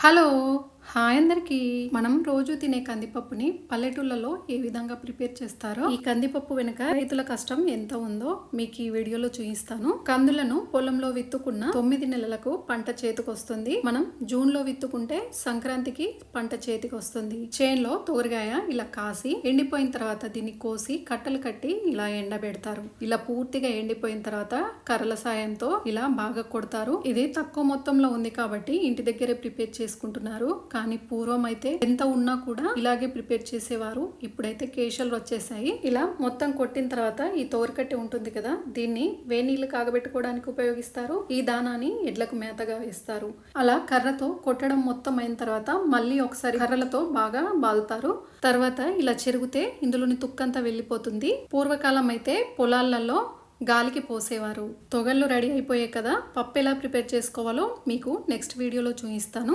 Hello hi అందరికి మనం రోజు తినే కందిపప్పుని పల్లెటూళ్ళలో ఏ విధంగా ప్రిపేర్ చేస్తారో ఈ కందిపప్పు వెనుక రైతుల కష్టం ఎంత ఉందో మీకు ఈ వీడియోలో చూపిస్తాను. కందులను పొలంలో విత్తుకున్న 9 నెలలకు పంట చేతికి వస్తుంది. మనం జూన్ లో విత్తుకుంటే సంక్రాంతికి పంట చేతికి వస్తుంది. చేన్లో తోరగాయ ఇలా కాసి ఎండిపోయిన తర్వాత దీన్ని కోసి కట్టలు కట్టి ఇలా ఎండబెడతారు. ఇలా పూర్తిగా ఎండిపోయిన తర్వాత కర్రల సాయంతో ఇలా బాగా కొడతారు. ఇది తక్కువ మొత్తంలో ఉంది కాబట్టి ఇంటి దగ్గరే ప్రిపేర్ చేసుకుంటున్నారు. కానీ పూర్వం అయితే ఎంత ఉన్నా కూడా ఇలాగే ప్రిపేర్ చేసేవారు. ఇప్పుడైతే కేషాలు వచ్చేసాయి. ఇలా మొత్తం కొట్టిన తర్వాత ఈ తోరకట్టి ఉంటుంది కదా, దీన్ని వేనీళ్లు కాగబెట్టుకోవడానికి ఉపయోగిస్తారు. ఈ దానాన్ని ఎడ్లకు మేతగా వేస్తారు. అలా కర్రతో కొట్టడం మొత్తం అయిన తర్వాత మళ్ళీ ఒకసారి కర్రలతో బాగా బాదుతారు. తర్వాత ఇలా చెరిగితే ఇందులోని తుక్కంతా వెళ్ళిపోతుంది. పూర్వకాలం అయితే పొలాలలో గాలికి పోసేవారు. తొగళ్ళు రెడీ అయిపోయాయి కదా, పప్పు ఎలా ప్రిపేర్ చేసుకోవాలో మీకు నెక్స్ట్ వీడియోలో చూపిస్తాను.